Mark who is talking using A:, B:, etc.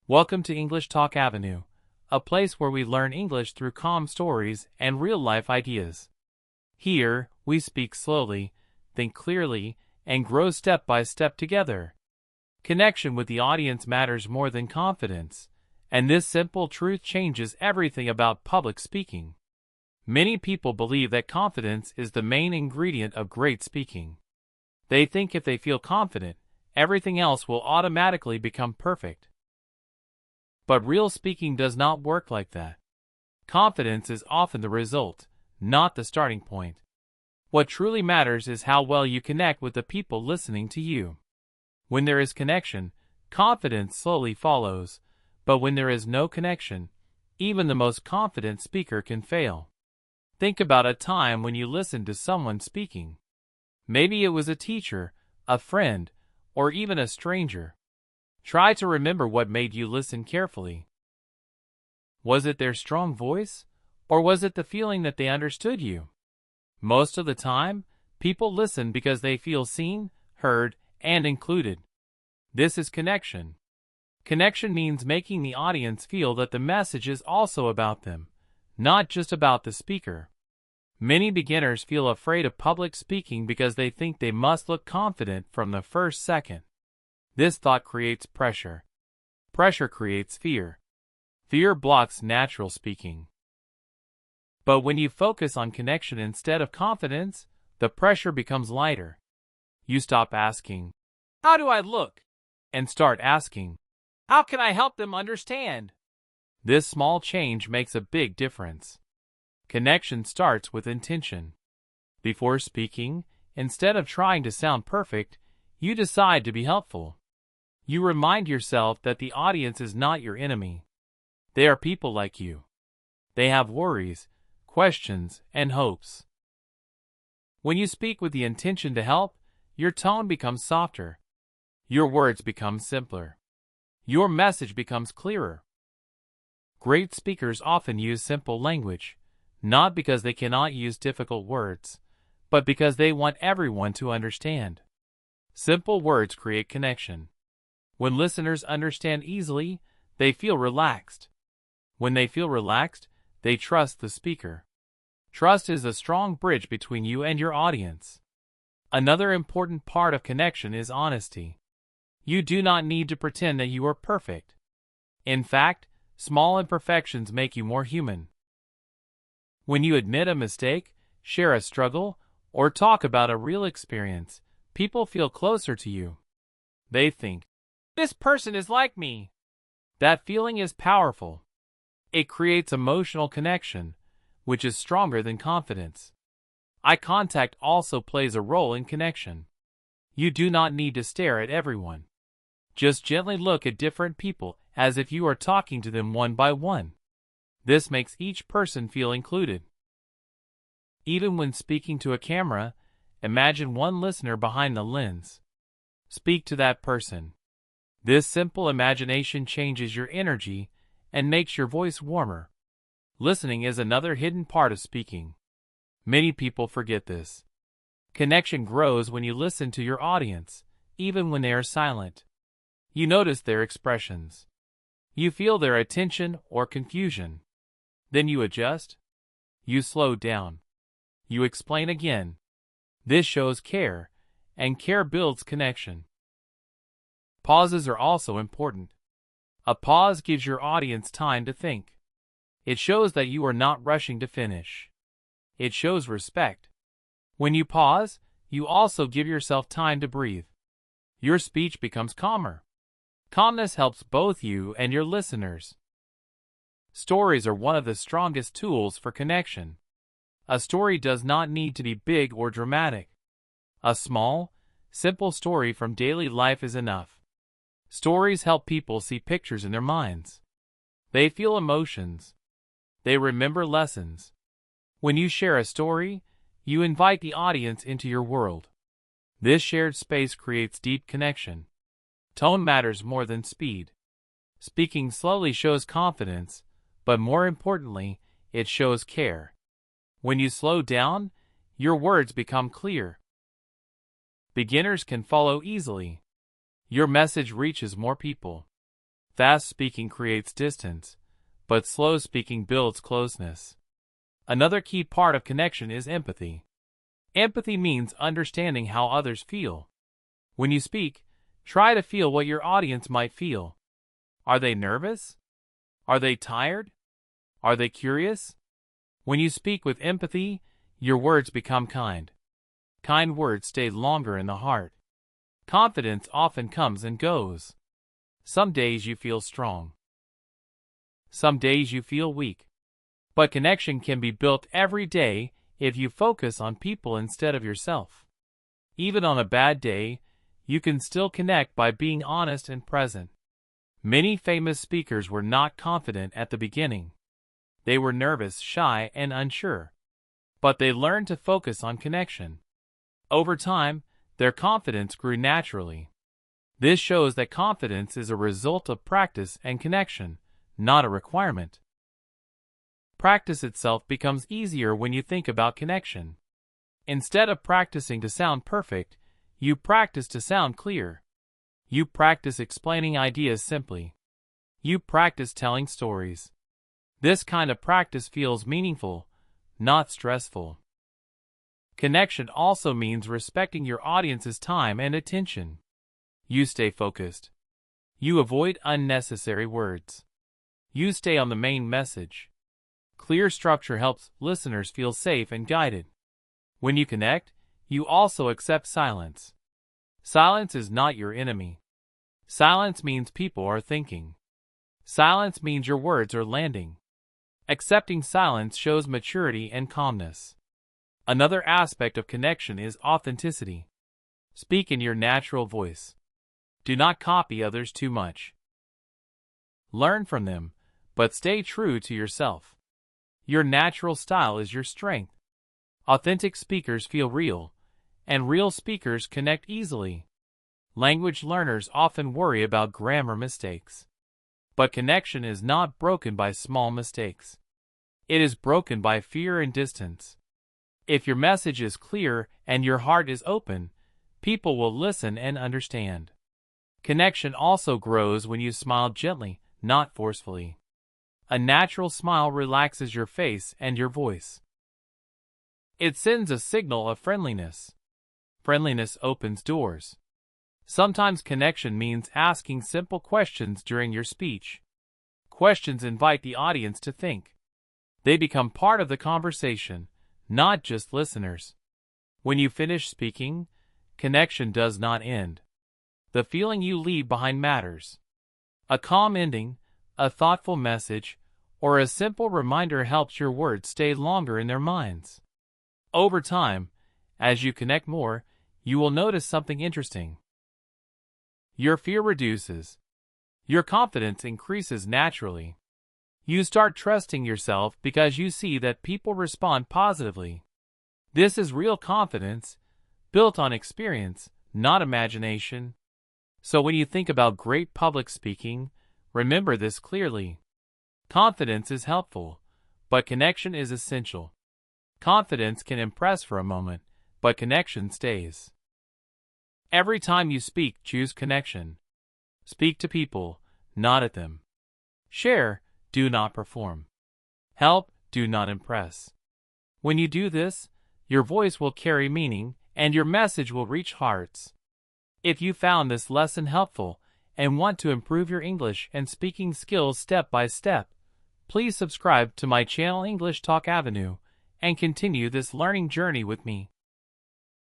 A: Welcome to English Talk Avenue, a place where we learn English through calm stories and real-life ideas. Here, we speak slowly, think clearly, and grow step by step together. Connection with the audience matters more than confidence, and this simple truth changes everything about public speaking. Many people believe that confidence is the main ingredient of great speaking. They think if they feel confident, everything else will automatically become perfect. But real speaking does not work like that. Confidence is often the result, not the starting point. What truly matters is how well you connect with the people listening to you. When there is connection, confidence slowly follows, but when there is no connection, even the most confident speaker can fail. Think about a time when you listened to someone speaking. Maybe it was a teacher, a friend, or even a stranger. Try to remember what made you listen carefully. Was it their strong voice, or was it the feeling that they understood you? Most of the time, people listen because they feel seen, heard, and included. This is connection. Connection means making the audience feel that the message is also about them, not just about the speaker. Many beginners feel afraid of public speaking because they think they must look confident from the first second. This thought creates pressure. Pressure creates fear. Fear blocks natural speaking. But when you focus on connection instead of confidence, the pressure becomes lighter. You stop asking, "How do I look?" and start asking, "How can I help them understand?" This small change makes a big difference. Connection starts with intention. Before speaking, instead of trying to sound perfect, you decide to be helpful. You remind yourself that the audience is not your enemy. They are people like you. They have worries, questions, and hopes. When you speak with the intention to help, your tone becomes softer. Your words become simpler. Your message becomes clearer. Great speakers often use simple language, not because they cannot use difficult words, but because they want everyone to understand. Simple words create connection. When listeners understand easily, they feel relaxed. When they feel relaxed, they trust the speaker. Trust is a strong bridge between you and your audience. Another important part of connection is honesty. You do not need to pretend that you are perfect. In fact, small imperfections make you more human. When you admit a mistake, share a struggle, or talk about a real experience, people feel closer to you. They think, "This person is like me." That feeling is powerful. It creates emotional connection, which is stronger than confidence. Eye contact also plays a role in connection. You do not need to stare at everyone. Just gently look at different people as if you are talking to them one by one. This makes each person feel included. Even when speaking to a camera, imagine one listener behind the lens. Speak to that person. This simple imagination changes your energy and makes your voice warmer. Listening is another hidden part of speaking. Many people forget this. Connection grows when you listen to your audience, even when they are silent. You notice their expressions. You feel their attention or confusion. Then you adjust. You slow down. You explain again. This shows care, and care builds connection. Pauses are also important. A pause gives your audience time to think. It shows that you are not rushing to finish. It shows respect. When you pause, you also give yourself time to breathe. Your speech becomes calmer. Calmness helps both you and your listeners. Stories are one of the strongest tools for connection. A story does not need to be big or dramatic. A small, simple story from daily life is enough. Stories help people see pictures in their minds. They feel emotions. They remember lessons. When you share a story, you invite the audience into your world. This shared space creates deep connection. Tone matters more than speed. Speaking slowly shows confidence, but more importantly, it shows care. When you slow down, your words become clear. Beginners can follow easily. Your message reaches more people. Fast speaking creates distance, but slow speaking builds closeness. Another key part of connection is empathy. Empathy means understanding how others feel. When you speak, try to feel what your audience might feel. Are they nervous? Are they tired? Are they curious? When you speak with empathy, your words become kind. Kind words stay longer in the heart. Confidence often comes and goes. Some days you feel strong. Some days you feel weak. But connection can be built every day if you focus on people instead of yourself. Even on a bad day, you can still connect by being honest and present. Many famous speakers were not confident at the beginning. They were nervous, shy, and unsure. But they learned to focus on connection. Over time, their confidence grew naturally. This shows that confidence is a result of practice and connection, not a requirement. Practice itself becomes easier when you think about connection. Instead of practicing to sound perfect, you practice to sound clear. You practice explaining ideas simply. You practice telling stories. This kind of practice feels meaningful, not stressful. Connection also means respecting your audience's time and attention. You stay focused. You avoid unnecessary words. You stay on the main message. Clear structure helps listeners feel safe and guided. When you connect, you also accept silence. Silence is not your enemy. Silence means people are thinking. Silence means your words are landing. Accepting silence shows maturity and calmness. Another aspect of connection is authenticity. Speak in your natural voice. Do not copy others too much. Learn from them, but stay true to yourself. Your natural style is your strength. Authentic speakers feel real, and real speakers connect easily. Language learners often worry about grammar mistakes. But connection is not broken by small mistakes. It is broken by fear and distance. If your message is clear and your heart is open, people will listen and understand. Connection also grows when you smile gently, not forcefully. A natural smile relaxes your face and your voice. It sends a signal of friendliness. Friendliness opens doors. Sometimes connection means asking simple questions during your speech. Questions invite the audience to think. They become part of the conversation, not just listeners. When you finish speaking, connection does not end. The feeling you leave behind matters. A calm ending, a thoughtful message, or a simple reminder helps your words stay longer in their minds. Over time, as you connect more, you will notice something interesting. Your fear reduces. Your confidence increases naturally. You start trusting yourself because you see that people respond positively. This is real confidence, built on experience, not imagination. So when you think about great public speaking, remember this clearly. Confidence is helpful, but connection is essential. Confidence can impress for a moment, but connection stays. Every time you speak, choose connection. Speak to people, not at them. Share, do not perform. Help, do not impress. When you do this, your voice will carry meaning and your message will reach hearts. If you found this lesson helpful and want to improve your English and speaking skills step by step, please subscribe to my channel English Talk Avenue and continue this learning journey with me.